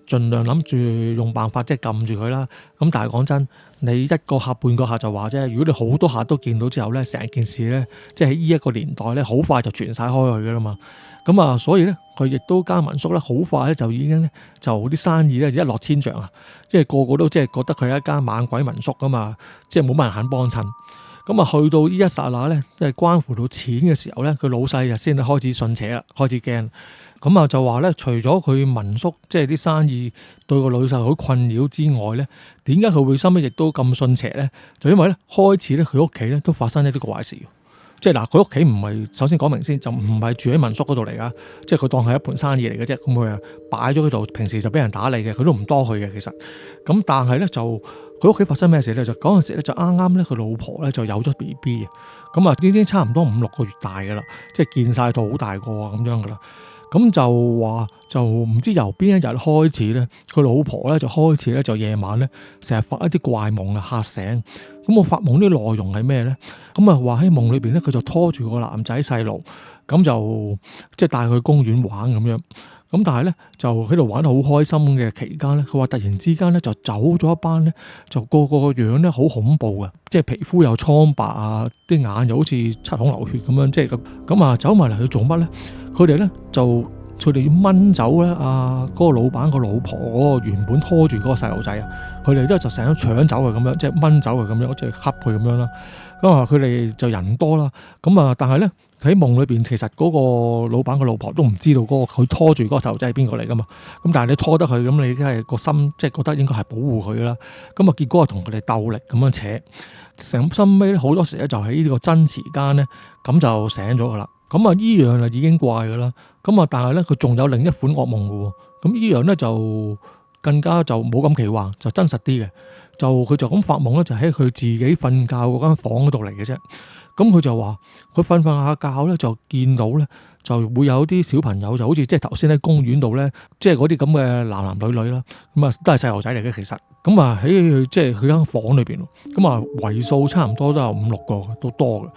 盡量諗住用辦法即係撳住佢啦。咁但係講真，你一個客半個客就話啫。如果你好多客都見到之後咧，成件事咧，即係喺呢一個年代咧，好快就傳晒開去噶啦嘛。咁啊，所以咧佢亦都間民宿咧，好快咧就已經咧就啲生意咧一落千丈啊！即係個個都即係覺得佢係一間猛鬼民宿噶嘛，即係冇乜人肯幫襯。咁啊，去到呢一剎那咧，即係關乎到錢嘅時候咧，佢老細就先開始信邪啦，開始驚。咁啊就話咧，除咗佢民宿即係啲生意對個老細好困擾之外咧，點解佢會心咧亦都咁信邪咧？就因為咧開始咧佢屋企咧都發生一啲怪事。即係嗱，佢屋企唔係，首先講明先，就唔係住喺民宿嗰度嚟噶，即係佢當係一盤生意嚟嘅啫。咁佢啊擺咗喺度，平時就俾人打理嘅，佢都唔多去嘅其實。咁但係咧就佢屋企發生咩事咧？就嗰陣時咧就啱啱咧佢老婆咧就有咗 BB 啊，咁啊已經差唔多5-6個月大噶啦，即係見晒到好大個啊咁樣噶啦。咁就話就唔知由邊一日開始咧，佢老婆咧就開始咧就夜晚咧成日發一啲怪夢啊，嚇醒。咁我發夢啲內容係咩咧？咁啊話喺夢裏邊咧，佢就拖住個男仔細路，咁就即係帶佢去公園玩咁樣。咁但係咧就喺度玩得好開心嘅期間咧，佢話突然之間咧就走咗一班咧，就個樣咧好恐怖嘅，即係皮膚又蒼白啊，啲眼又好似七孔流血咁樣，即係咁啊走埋嚟去做乜咧？佢哋咧就佢哋要掹走咧嗰個老闆個老婆嗰個原本拖住嗰個細路仔啊，佢哋都就成日搶走佢咁樣，即係掹走佢咁樣，即係恰佢咁樣啦。咁啊佢哋就人多啦，咁啊但係咧喺夢裏邊，其實嗰個老闆個老婆都唔知道嗰個佢拖住嗰個細路仔係邊個嚟噶嘛。咁但係你拖得佢，咁你梗係個心即係覺得應該係保護佢啦。咁啊結果係同佢哋鬥力咁樣扯，成心尾咧好多時咧就喺呢個爭持間咧，咁就醒咗噶啦。咁啊依樣就已經怪噶啦。咁啊但係咧佢仲有另一款噩夢噶喎。咁依樣咧就更加就冇咁奇幻，就真實啲嘅。就佢就咁發夢咧，就喺佢自己瞓覺嗰間房嗰度嚟嘅啫。咁佢就話佢瞓下覺咧，就見到咧就會有啲小朋友就好似即係頭先喺公園度咧，即係嗰啲咁嘅男女啦，咁啊都係細路仔嚟嘅其實。咁啊喺即係佢間房裏邊，咁啊為數差唔多都有5-6個都多嘅。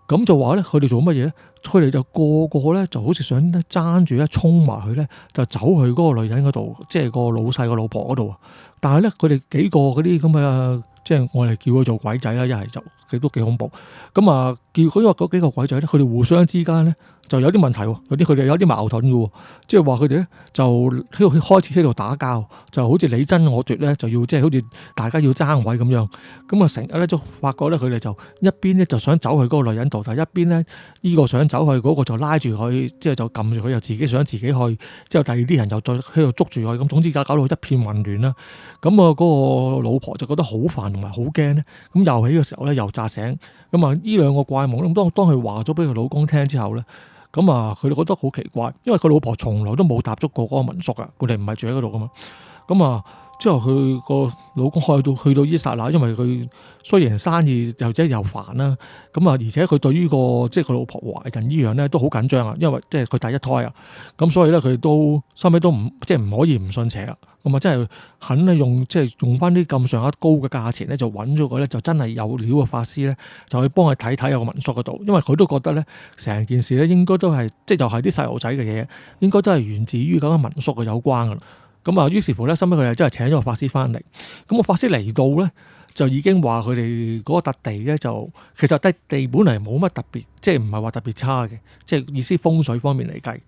咁就話咧，佢哋做乜嘢咧？佢哋就個個咧就好似想爭住咧衝埋去咧，就走去嗰個女人嗰度，即係個老細個老婆嗰度啊！但係咧，佢哋幾個嗰啲咁嘅，即係我哋叫佢做鬼仔啦，一係就佢都幾恐怖。咁啊，叫佢話嗰幾個鬼仔咧，佢哋互相之間咧就有啲問題喎，佢哋有啲矛盾嘅喎，即係話佢哋咧就喺度開始喺度打交，就好似你爭我奪咧，就要即係好似大家要爭位咁樣。咁啊，成日咧就發覺咧，佢哋就一邊咧就想走去嗰個女人度，但係一邊咧呢個想走去，嗰個就拉住佢，之後就撳住佢，又自己想自己去，之後第二啲人又再喺度捉住佢，咁總之搞到一片混亂啦。咁啊，嗰個老婆就覺得好煩同埋好驚咧，咁又喺個時候咧又扎醒。咁啊，呢兩個怪夢咧，當佢話咗俾佢老公聽之後咧，咁啊，佢哋覺得好奇怪，因為佢老婆從來都冇踏足過嗰個民宿噶，佢哋唔係住喺嗰度噶嘛。咁啊，之後佢個老公去到呢剎那，因為佢雖然生意又煩啦，咁啊，而且佢對於即係佢老婆懷孕呢樣咧都好緊張啊，因為即係佢第一胎啊，咁所以咧佢都收尾都唔可以唔信邪啊。咁啊，真係肯咧用翻啲咁上下高嘅價錢咧，就揾咗個咧就真係有料嘅法師咧，就去幫佢睇睇有個民宿嗰度，因為佢都覺得咧成件事咧應該都係就係啲細路仔嘅嘢，應該都係源自於嗰間民宿嘅有關噶啦。咁啊，於是乎咧，收尾佢又真係請咗個法師翻嚟。咁個法師嚟到咧，就已經話佢哋嗰個笪地咧，就其實地本嚟冇乜特別，即係唔係話特別差嘅，即係意思風水方面嚟計。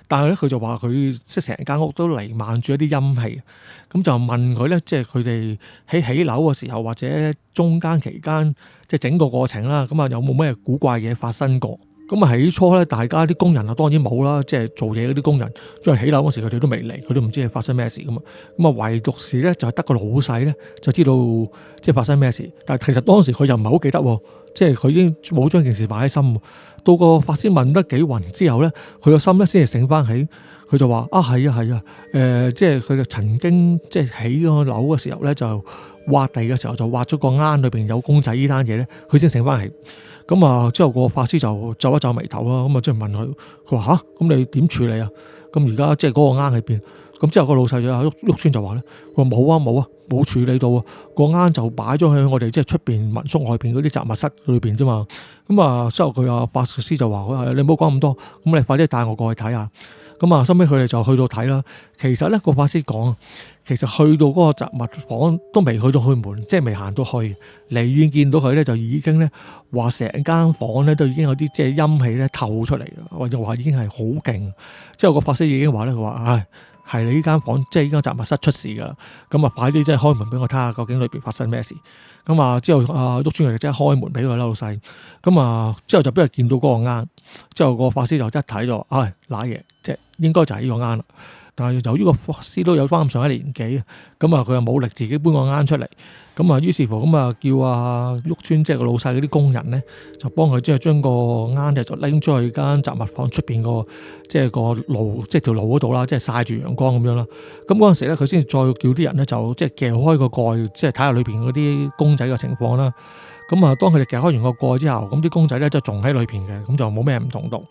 但係咧，佢就話佢即係成間屋都瀰漫住一啲陰氣。咁就問佢咧，即係佢哋喺起樓嘅時候或者中間期間，即係整個過程啦，咁啊有冇咩古怪嘢發生過？咁啊起初咧，大家啲工人啊當然冇啦，即係做嘢嗰啲工人，因為起樓嗰時佢哋都未嚟，佢都唔知係發生咩事噶嘛。咁啊唯獨是咧就係得個老細咧就知道即係發生咩事，但係其實當時佢又唔係好記得，即係佢已經冇將件事擺喺心。到個法師問得幾暈之後咧，佢個心咧先係醒翻起，佢就話係啊，即係佢就曾經即係起個樓嘅時候咧，就挖地嘅時候就挖咗個罌裏邊有公仔呢單嘢咧，佢先醒翻起。咁啊，之後個法師就皺一皺眉頭啦，咁啊即係問佢，佢話咁你點處理啊？咁而家即係嗰個罌喺邊？咁之後個老細阿旭川就話咧，佢話冇處理到啊，個罌就擺咗喺我哋即係出邊民宿外邊嗰啲雜物室裏邊啫嘛。咁啊，之後佢阿法師就話：你唔好講咁多，咁你快啲帶我過去睇下。咁啊，收尾佢哋就去到睇啦。其實咧個法師講，其實去到嗰個雜物房都未去到去門，即係未行到去，離遠見到佢咧就已經咧話成間房咧都已經有啲即係陰氣咧透出嚟啦，或者話已經係好勁。之後個法師已經話咧，佢話係你呢間房即係呢間雜物室出事㗎，咁啊快啲即係開門俾我睇下究竟裏邊發生咩事。咁啊之後阿旭川佢哋即係開門俾佢啦，老細。咁啊之後就俾佢見到嗰個罌，之後個法師就一睇就揦嘢，即係應該就係呢個罌啦。但係由於個法師都有翻咁上一年紀，咁啊佢又冇力自己搬個罌出嚟，咁啊於是乎咁啊叫阿旭川即係個老細嗰啲工人咧，就幫佢即係將個罌咧就拎出去間雜物房出邊個即係個爐，即係條爐嗰度啦，即係曬住陽光咁樣啦。咁嗰陣時咧，佢先再叫啲人咧就即係撬開個蓋，即係睇下裏邊嗰啲公仔嘅情況啦。咁啊，當佢哋撬開完個蓋之後，咁啲公仔咧就仲喺裏邊嘅，咁就冇咩唔同度。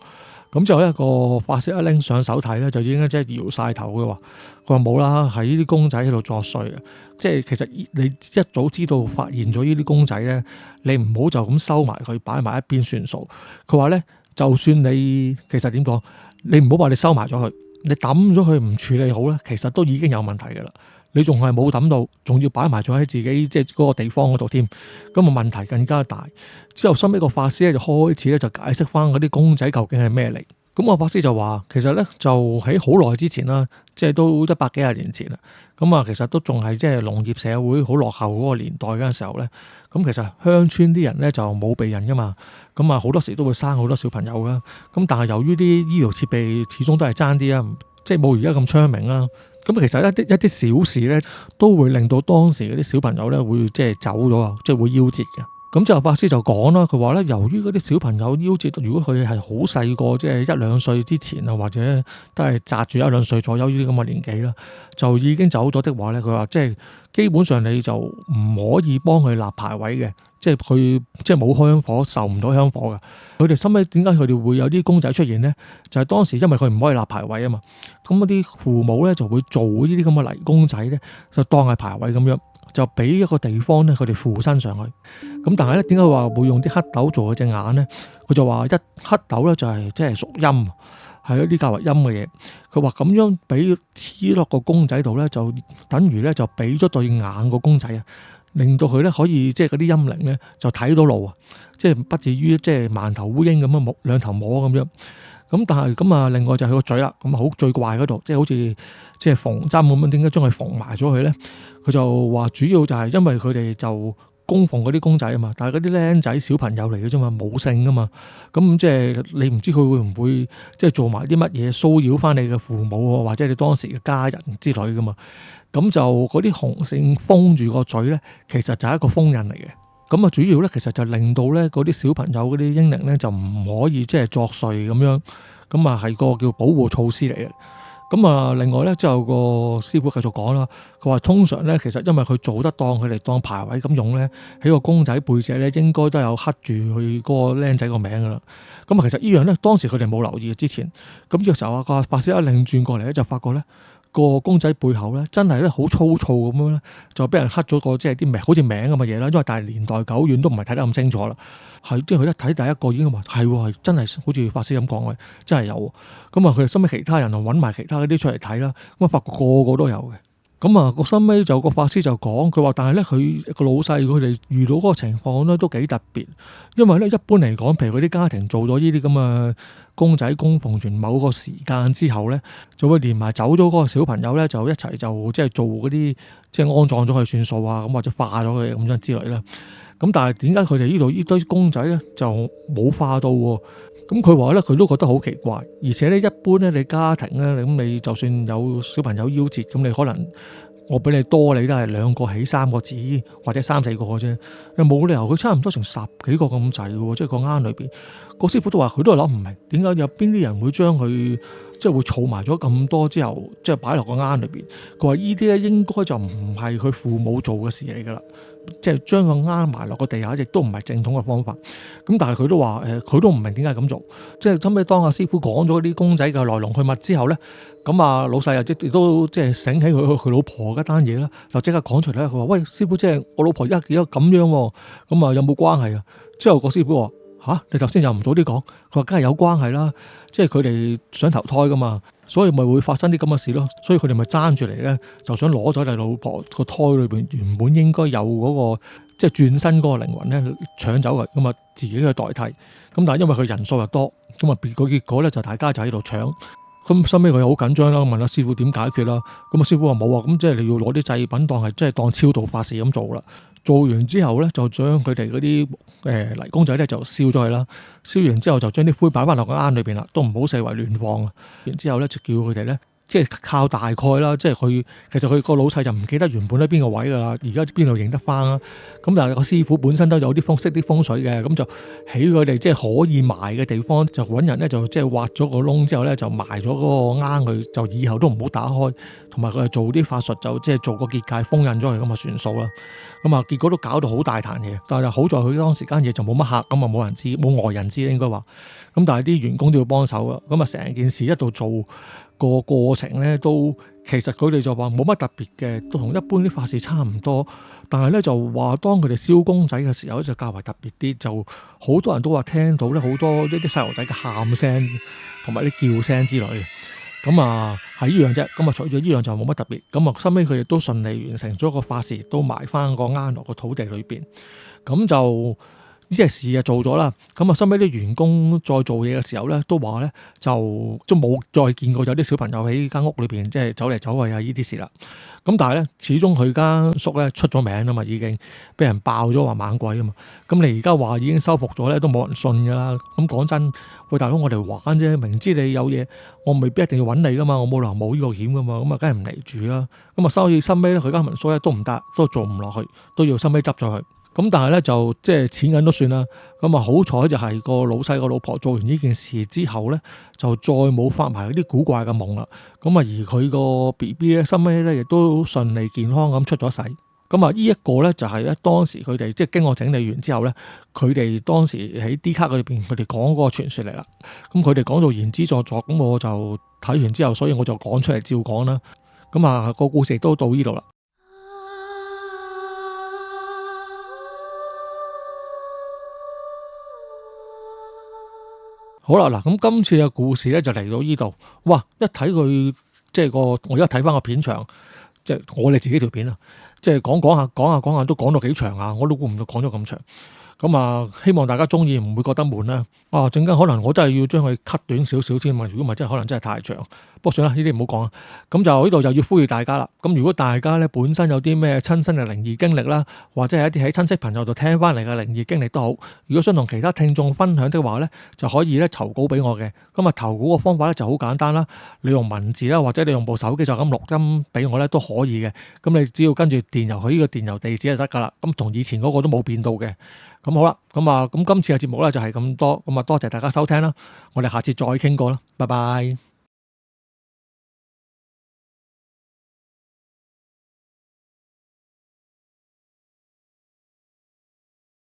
咁之後咧個法師一拎上手睇咧，就已經即係搖晒頭嘅話，佢話冇啦，係呢啲公仔喺度作祟啊！即係其實你一早知道發現咗呢啲公仔咧，你唔好就咁收埋佢擺埋一邊算數。佢話咧，就算你其實點講，你唔好話你收埋咗佢，你抌咗佢唔處理好咧，其實都已經有問題嘅啦。你仲係冇抌到，仲要擺埋咗喺自己即係嗰個地方嗰度添，咁啊問題更加大。之後收尾個法師咧就開始咧就解釋翻嗰啲公仔究竟係咩嚟。咁個法師就話其實咧就喺好耐之前啦，即係都100幾廿年前啦。咁啊其實都仲係即係農業社會好落後嗰個年代嗰陣時候咧，咁其實鄉村啲人咧就冇避孕噶嘛，咁啊好多時都會生好多小朋友噶。咁但係由於啲醫療設備始終都係爭啲啊，即係冇而家咁昌明啦。咁其實一啲小事咧，都會令到當時嗰啲小朋友咧會即係走咗啊，即係會夭折嘅。咁之後法師就講啦，佢話咧，由於嗰啲小朋友夭折，如果佢係好細個，即係1-2歲之前啊，或者都係擲住1-2歲左右呢啲咁嘅年紀啦，就已經走咗的話咧，佢話即係基本上你就唔可以幫佢立牌位嘅，即係佢即係冇香火，受唔到香火嘅。佢哋心尾點解佢哋會有啲公仔出現咧？就係當時因為佢唔可以立牌位啊嘛，咁嗰啲父母咧就會做呢啲咁嘅泥公仔咧，就當係牌位咁樣，就俾一個地方咧佢哋附身上去。咁但係咧點解話會用啲黑豆做佢隻眼咧？佢就話黑豆咧就係即係屬陰，係一啲較為陰嘅嘢。佢話咁樣俾黐落個公仔度咧，就等於咧就俾咗對眼個公仔啊，令到佢咧可以即係嗰啲陰靈咧就睇到路啊，即係不至於即係萬頭烏蠅咁樣兩頭摸咁樣。咁但係咁啊，另外就係個嘴啦，咁啊好最怪嗰度，即係好似即係縫針咁樣，點解將佢縫埋咗佢咧？佢就話主要就係因為佢哋就供奉嗰啲公仔啊嘛，但係嗰啲僆仔小朋友嚟嘅啫嘛，冇性噶嘛，咁即係你唔知佢會唔會即係做埋啲乜嘢騷擾翻你嘅父母或者你當時嘅家人之類噶嘛。咁就嗰啲紅線封住個嘴咧，其實就係一個封印嚟嘅。咁啊，主要咧其實就令到咧嗰啲小朋友嗰啲嬰靈咧就唔可以即係作祟咁樣，咁啊係個叫保護措施嚟嘅。咁啊，另外咧之後個師傅繼續講啦，佢話通常咧其實因為佢做得當佢哋當牌位咁用咧，喺個公仔背脊咧應該都有刻住佢嗰個僆仔個名噶啦。咁啊，其實呢樣咧當時佢哋冇留意之前，咁呢個時候個法師一擰轉過嚟咧就發覺咧，個公仔背後咧真係咧好粗糙咁樣咧，就俾人刻咗個即係啲名，好似名咁嘅嘢啦。因為但係年代久遠都唔係睇得咁清楚啦。係即係佢一睇第一個已經話係真係好似法師咁講嘅，真係有。咁啊，佢哋收尾其他人就揾埋其他嗰啲出嚟睇啦。咁啊，發覺個個都有嘅。咁啊，個收尾就個法師就講，佢話但係咧佢個老細佢哋遇到嗰個情況咧都幾特別，因為咧一般嚟講，譬如嗰啲家庭做咗呢啲咁嘅公仔供奉完某個時間之後咧，就會連埋走咗嗰個小朋友咧，就一齊就即係做嗰啲即係安葬咗佢算數啊，咁或者化咗佢咁樣之類啦。咁但係點解佢哋呢度呢堆公仔咧就冇化到喎？咁佢話咧，佢都覺得好奇怪，而且咧一般咧你家庭咧，咁你就算有小朋友夭折，咁你可能我俾你多，你都係2個起3個止，或者3、4個啫，又冇理由佢差唔多成10幾個咁滯嘅喎，即係個罌裏邊。個師傅都話佢都係諗唔明點解有邊啲人會將佢即係會儲埋咗咁多之後，即係擺落個罌裏邊。佢話依啲咧應該就唔係佢父母做嘅事嚟㗎啦。即係將個罌埋落個地下，亦都唔係正統嘅方法。咁但係佢都話佢都唔明點解咁做。即係後尾當阿師傅講咗啲公仔嘅來龍去脈之後咧，咁啊老細亦都即係醒起佢老婆嗰單嘢啦，就即刻講出嚟啦。佢話：喂，師傅，即係我老婆而家咁樣喎，咁啊有冇關係啊？之後個師傅話：嚇，你頭先又唔早啲講。佢話：梗係有關係啦，即係佢哋想投胎噶嘛，所以咪會發生啲咁嘅事咯。所以佢哋咪爭住嚟咧，就想攞走你老婆個胎裏邊原本應該有嗰個即係轉身嗰個靈魂咧搶走佢，咁啊自己去代替。咁但係因為佢人數又多，咁啊個結果咧就大家就喺度搶。咁收尾佢又好緊張啦，問阿師傅點解決啦？咁阿師傅話冇啊，咁即係你要攞啲祭品當係即係當超度法事咁做啦。做完之後咧，就將佢哋嗰啲泥公仔咧就燒咗佢啦。燒完之後就將啲灰擺翻落個罌裏邊啦，都唔好四圍亂放。然之後咧就叫佢哋咧，即係靠大概啦，即係其實佢個老細就唔記得原本喺邊個位噶啦，而家邊度認得翻啦。咁但係個師傅本身都有啲識啲風水嘅，咁就喺佢哋即係可以埋嘅地方，就揾人咧就即係挖咗個窿之後咧就埋咗嗰個罌佢，就以後都唔好打開。同埋佢係做啲法術，就即係做個結界封印咗佢咁啊算數啦。咁啊結果都搞到好大壇嘢，但係好在佢當時間嘢就冇乜客，咁啊冇人知，冇外人知應該話。咁但係啲員工都要幫手啊。咁啊成件事一度做個過程咧，都其實佢哋就話冇乜特別嘅，都同一般啲法事差唔多。但係咧就話當佢哋燒公仔嘅時候就較為特別啲，就好多人都話聽到咧好多一啲細路仔嘅喊聲同埋啲叫聲之類嘅。咁啊係依樣啫，咁啊除咗依樣就冇乜特別。咁啊收尾佢亦都順利完成咗個法事，都埋翻個罌落個土地裏邊。咁就呢隻事啊做咗啦。咁啊收尾啲員工再做嘢嘅時候咧，都話咧就冇再見過有啲小朋友喺間屋裏邊即係走嚟走去啊依啲事啦。咁但係咧，始終佢間宿咧出咗名啊嘛，已經俾人爆咗話猛鬼啊嘛。咁你而家話已經修復咗咧，都冇人信㗎啦。咁講真，喂大佬，我哋玩啫，明知你有嘢，我未必一定要揾你噶嘛，我冇理由冒呢個險噶嘛。咁啊，梗係唔嚟住啦。咁啊，收起收尾咧，佢間民宿咧都唔得，都做唔落去，都要收尾執咗佢。咁但係咧就即係錢銀都算啦。咁啊好彩就係個老細個老婆做完呢件事之後咧，就再冇發埋嗰啲古怪嘅夢啦。咁啊而佢個 BB 咧，收尾咧亦都順利健康咁出咗世。咁啊呢一個咧就係咧當時佢哋即係經過整理完之後咧，佢哋當時喺 D 卡裏邊佢哋講嗰個傳說嚟啦。咁佢哋講到言之鑿鑿，咁我就睇完之後，所以我就講出嚟照講啦。咁啊個故事亦都到呢度啦。好啦，嗱，咁今次嘅故事咧就嚟到呢度，哇！一睇佢即係我而家睇翻個片長，即係我哋自己條片啊，即係講下都講到幾長啊，我都估唔到講咗咁長。咁啊，希望大家中意，唔會覺得悶啦。啊，陣間可能我真係要將佢 cut 短少少先嘛，如果唔係真係可能真係太長。不過算啦，呢啲唔好講啦。咁就呢度就要呼籲大家啦。咁如果大家咧本身有啲咩親身嘅靈異經歷啦，或者係一啲喺親戚朋友度聽翻嚟嘅靈異經歷都好，如果想同其他聽眾分享的話咧，就可以咧投稿俾我嘅。咁啊投稿嘅方法咧就好簡單啦，你用文字啦，或者你用部手機就咁錄音俾我咧都可以嘅。咁你只要跟住電郵去呢個電郵地址就得噶啦。咁同以前嗰個都冇變到嘅。咁好啦，咁今次嘅節目咧就係咁多，咁啊多謝大家收聽啦，我哋下次再傾過啦，拜拜。